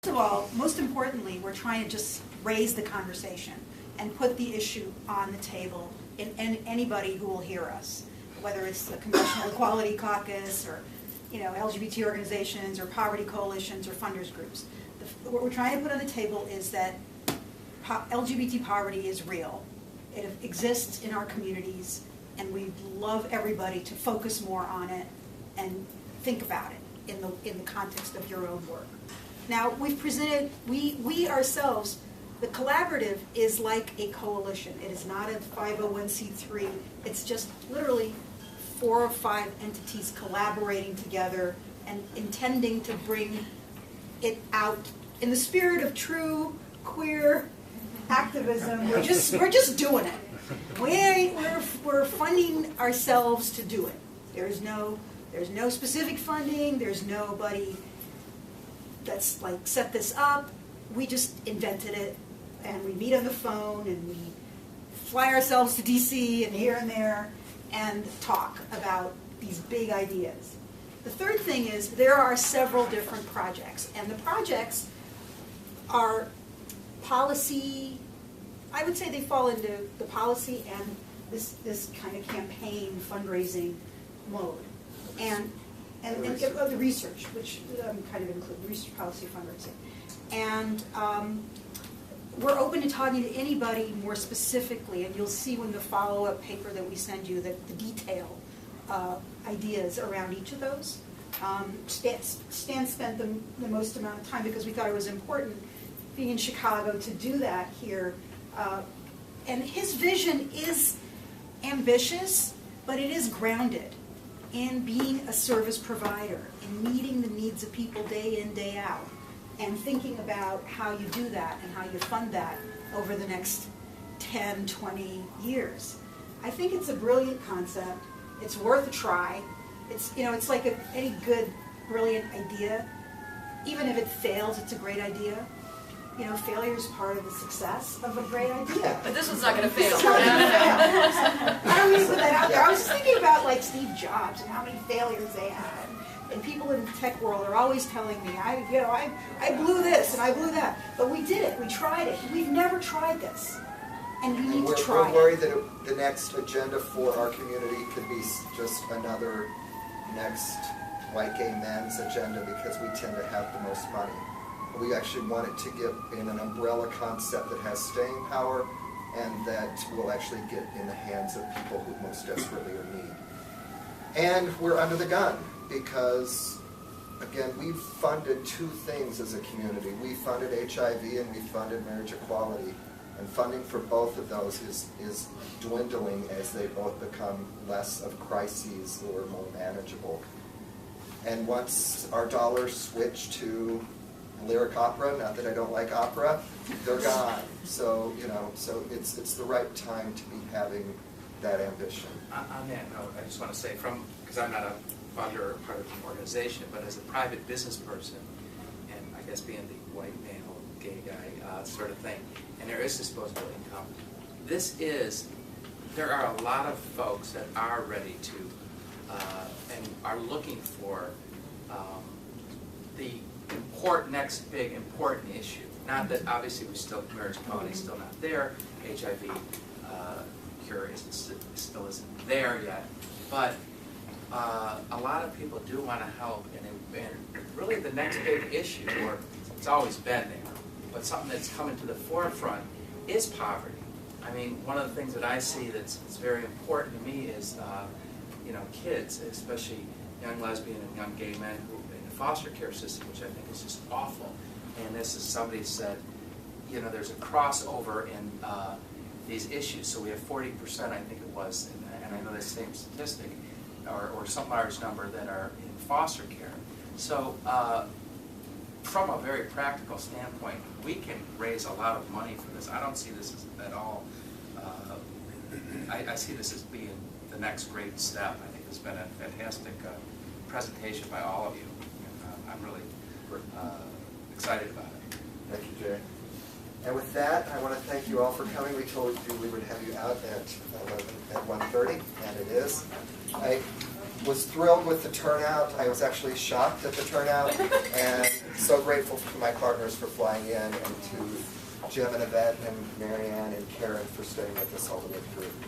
of all, most importantly, we're trying to just raise the conversation and put the issue on the table in anybody who will hear us, whether it's the Congressional Equality Caucus or LGBT organizations or poverty coalitions or funders groups. What we're trying to put on the table is that LGBT poverty is real. It exists in our communities, and we'd love everybody to focus more on it and think about it in the context of your own work. Now, we've presented, we ourselves, the collaborative is like a coalition. It is not a 501c3. It's just literally 4 or 5 entities collaborating together and intending to bring it out in the spirit of true queer activism. We're just doing it. We're funding ourselves to do it. There's no specific funding. There's nobody that's like set this up. We just invented it, and we meet on the phone, and we fly ourselves to DC and here and there and talk about these big ideas. The third thing is there are several different projects, and the projects are policy. I would say they fall into the policy and this kind of campaign fundraising mode, and the research, which kind of include research, policy, fundraising, and we're open to talking to anybody more specifically, and you'll see when the follow-up paper that we send you that the detail ideas around each of those. Stan spent the most amount of time because we thought it was important being in Chicago to do that here. And his vision is ambitious, but it is grounded in being a service provider, in meeting the needs of people day in, day out, and thinking about how you do that and how you fund that over the next 10, 20 years. I think it's a brilliant concept. It's worth a try. It's like any good, brilliant idea. Even if it fails, it's a great idea. Failure is part of the success of a great idea. But this one's not going to fail. It's not going to fail. I don't mean to put that out there. I was just thinking about like Steve Jobs and how many failures they had. And people in the tech world are always telling me, I blew this and I blew that. But we did it. We tried it. We've never tried this. And we need to try it. We're worried that the next agenda for our community could be just another next white gay men's agenda because we tend to have the most money. We actually want it to get in an umbrella concept that has staying power and that will actually get in the hands of people who most desperately are in need. And we're under the gun because, again, we've funded 2 things as a community. We funded HIV and we funded marriage equality. And funding for both of those is dwindling as they both become less of crises or more manageable. And once our dollars switch to lyric opera, not that I don't like opera, they're gone. So, so it's the right time to be having that ambition. On that note, I just want to say, because I'm not a funder or part of an organization, but as a private business person, and I guess being the white male, gay guy sort of thing, and there is disposable income, there are a lot of folks that are ready to and are looking for the next big important issue. Not that obviously marriage equality is still not there, HIV cure still isn't there yet, but a lot of people do want to help, and really the next big issue, or it's always been there, but something that's coming to the forefront is poverty. I mean, one of the things that I see that's very important to me is kids, especially young lesbian and young gay men who in the foster care system, which I think is just awful. And this is, somebody said, there's a crossover in these issues. So we have 40%, I think it was, and I know the same statistic, or some large number that are in foster care. So from a very practical standpoint, we can raise a lot of money for this. I don't see this at all. I see this as being the next great step. I think it's been a fantastic presentation by all of you. I'm really excited about it. Thank you, Jay. And with that, I want to thank you all for coming. We told you we would have you out at 1:30, and it is. was thrilled with the turnout. I was actually shocked at the turnout, and so grateful to my partners for flying in, and to Jim and Yvette and Marianne and Karen for staying with us all the way through.